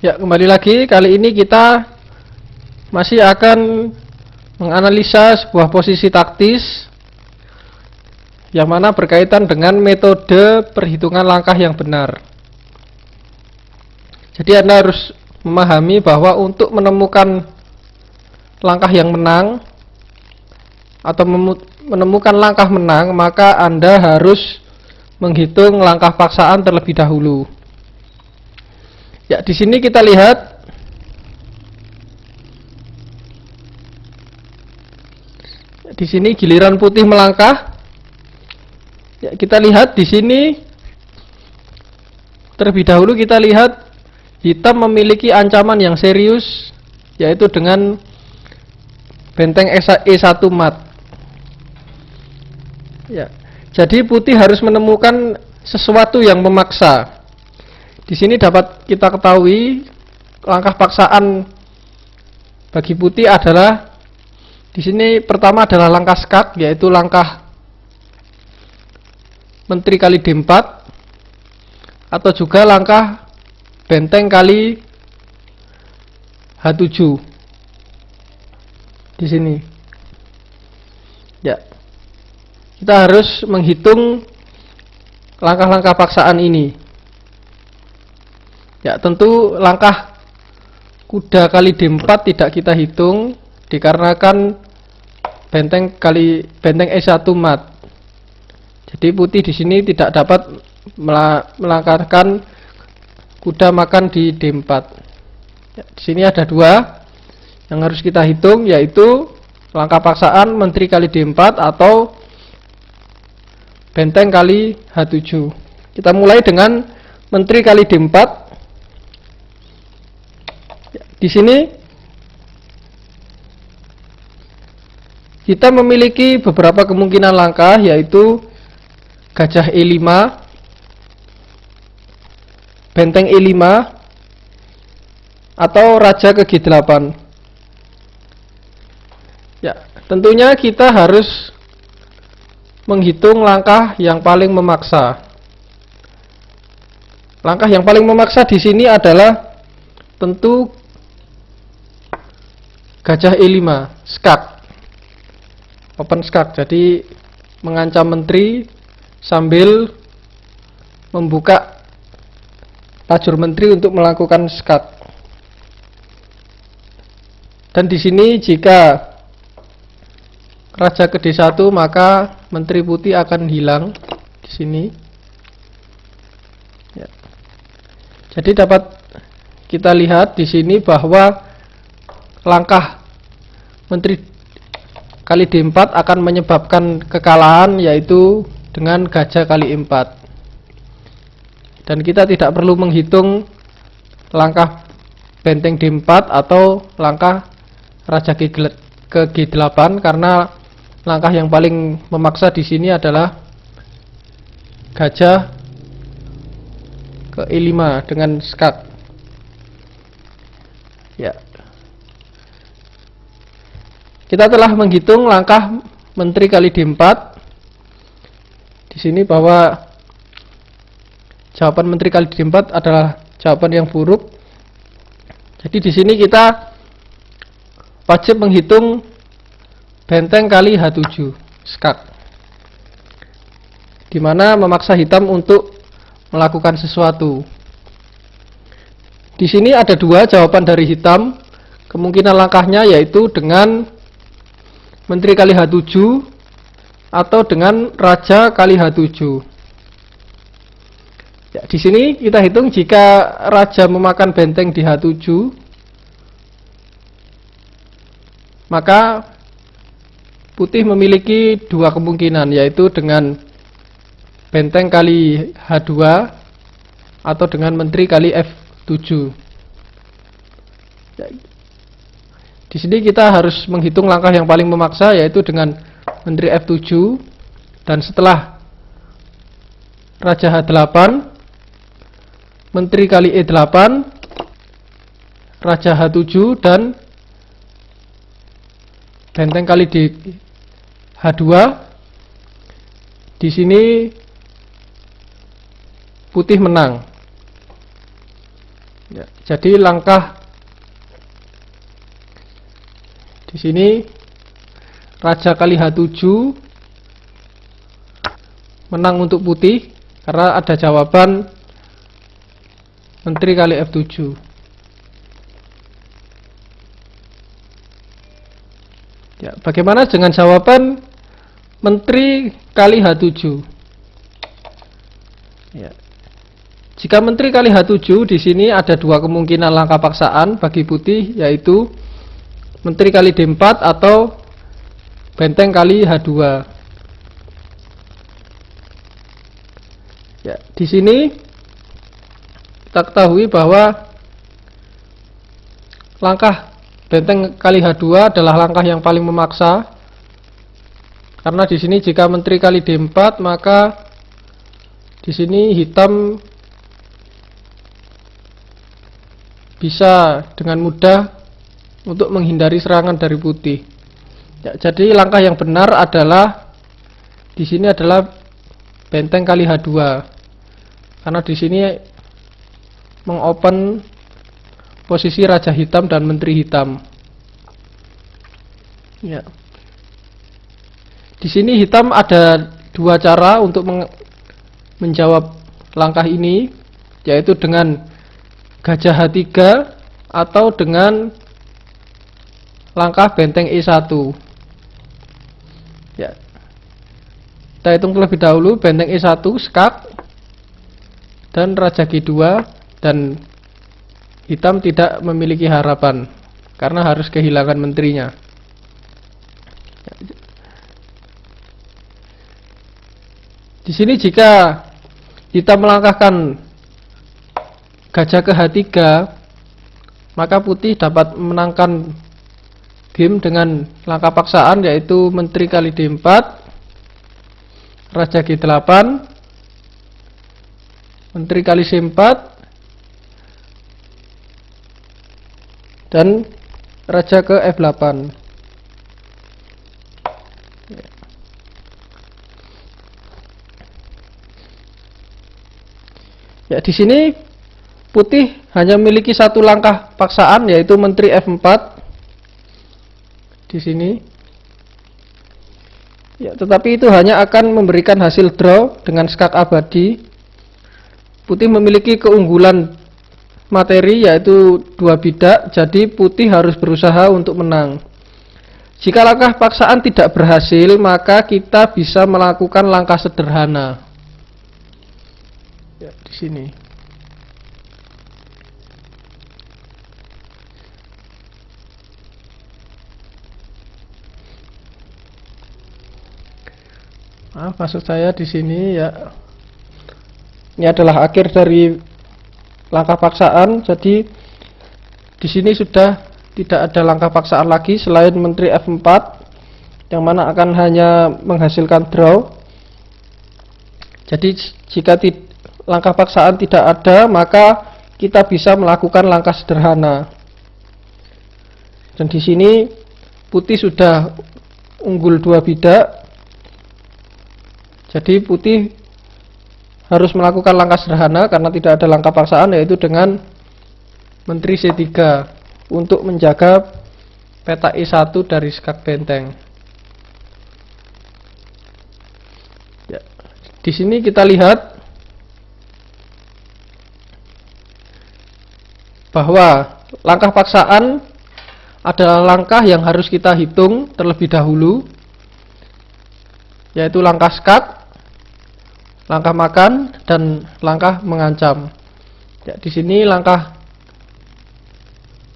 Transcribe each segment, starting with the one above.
Ya, kembali lagi. Kali ini kita masih akan menganalisa sebuah posisi taktis yang mana berkaitan dengan metode perhitungan langkah yang benar. Jadi Anda harus memahami bahwa untuk menemukan langkah yang menang atau menemukan langkah menang, maka Anda harus menghitung langkah paksaan terlebih dahulu. Ya, di sini kita lihat di sini giliran putih melangkah. Ya, kita lihat di sini terlebih dahulu kita lihat hitam memiliki ancaman yang serius, yaitu dengan benteng E1 mat. Ya, jadi putih harus menemukan sesuatu yang memaksa. Di sini dapat kita ketahui langkah paksaan bagi putih adalah di sini pertama adalah langkah skak, yaitu langkah menteri kali D4 atau juga langkah benteng kali H7 di sini. Ya, kita harus menghitung langkah-langkah paksaan ini. Ya, tentu langkah kuda kali D4 tidak kita hitung dikarenakan benteng E1 mat. Jadi putih di sini tidak dapat melangkahkan kuda makan di D4. Ya, di sini ada dua yang harus kita hitung, yaitu langkah paksaan menteri kali D4 atau benteng kali H7. Kita mulai dengan menteri kali D4. Di sini kita memiliki beberapa kemungkinan langkah, yaitu gajah E5, benteng E5, atau raja ke G8. Ya, tentunya kita harus menghitung langkah yang paling memaksa. Langkah yang paling memaksa di sini adalah tentu gajah E5, skak, open skak. Jadi mengancam menteri sambil membuka lajur menteri untuk melakukan skak. Dan di sini jika raja ke D1, maka menteri putih akan hilang di sini. Ya. Jadi dapat kita lihat di sini bahwa langkah menteri kali D4 akan menyebabkan kekalahan, yaitu dengan gajah kali E4. Dan kita tidak perlu menghitung langkah benteng D4 atau langkah raja ke G8 karena langkah yang paling memaksa di sini adalah gajah ke E5 dengan skak. Ya. Kita telah menghitung langkah menteri kali D4. Di sini bahwa jawaban menteri kali D4 adalah jawaban yang buruk. Jadi di sini kita wajib menghitung benteng kali H7 skak, di mana memaksa hitam untuk melakukan sesuatu. Di sini ada dua jawaban dari hitam. Kemungkinan langkahnya yaitu dengan menteri kali H7 atau dengan raja kali H7. Ya, di sini kita hitung jika raja memakan benteng di H7, maka putih memiliki dua kemungkinan, yaitu dengan benteng kali H2 atau dengan menteri kali F7. Ya, di sini kita harus menghitung langkah yang paling memaksa, yaitu dengan menteri F7, dan setelah raja H8, menteri kali E8, raja H7, dan benteng kali H2. Di sini putih menang. Ya, jadi langkah di sini raja kali H7 menang untuk putih karena ada jawaban menteri kali F7. Ya, bagaimana dengan jawaban menteri kali H7? Ya. Jika menteri kali H7, di sini ada dua kemungkinan langkah paksaan bagi putih, yaitu menteri kali D4 atau benteng kali H2. Ya, di sini kita ketahui bahwa langkah benteng kali H2 adalah langkah yang paling memaksa, karena di sini jika menteri kali D4, maka di sini hitam bisa dengan mudah untuk menghindari serangan dari putih. Ya, jadi langkah yang benar adalah di sini adalah benteng kali H2, karena di sini mengopen posisi raja hitam dan menteri hitam. Ya. Di sini hitam ada dua cara untuk menjawab langkah ini, yaitu dengan gajah H3 atau dengan langkah benteng E1. Ya. Kita hitung terlebih dahulu benteng E1 skak dan raja G2, dan hitam tidak memiliki harapan karena harus kehilangan menterinya. Di sini jika hitam melangkahkan gajah ke H3, maka putih dapat memenangkan game dengan langkah paksaan, yaitu menteri kali D4, raja G8, menteri kali C4, dan raja ke F8. Ya, di sini putih hanya memiliki satu langkah paksaan, yaitu menteri F4 di sini. Ya, tetapi itu hanya akan memberikan hasil draw dengan skak abadi. Putih memiliki keunggulan materi, yaitu 2 bidak, jadi putih harus berusaha untuk menang. Jika langkah paksaan tidak berhasil, maka kita bisa melakukan langkah sederhana. Ya, di sini. Maksud saya di sini ya, ini adalah akhir dari langkah paksaan. Jadi di sini sudah tidak ada langkah paksaan lagi selain menteri F4, yang mana akan hanya menghasilkan draw. Jadi jika langkah paksaan tidak ada, maka kita bisa melakukan langkah sederhana. Dan di sini putih sudah unggul 2 bidak. Jadi putih harus melakukan langkah sederhana karena tidak ada langkah paksaan, yaitu dengan menteri C3 untuk menjaga peta E1 dari skak benteng. Ya. Di sini kita lihat bahwa langkah paksaan adalah langkah yang harus kita hitung terlebih dahulu, yaitu langkah skak, langkah makan, dan langkah mengancam. Ya, di sini langkah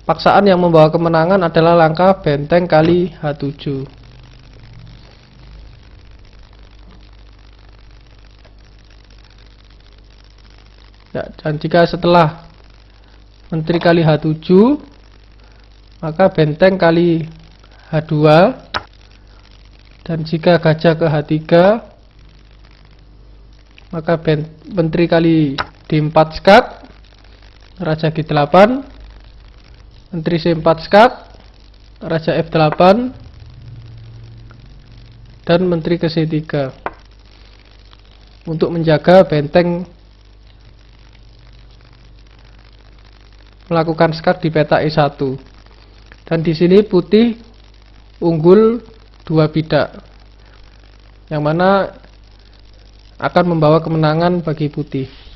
paksaan yang membawa kemenangan adalah langkah benteng kali H7. Ya, dan jika setelah menteri kali H7, maka benteng kali H2, dan jika gajah ke H3, maka menteri kali D4 skak, raja G8, menteri C4 skak, raja F8, dan menteri ke C3 untuk menjaga benteng melakukan skak di peta E1. Dan di sini putih unggul 2 bidak, yang mana akan membawa kemenangan bagi putih.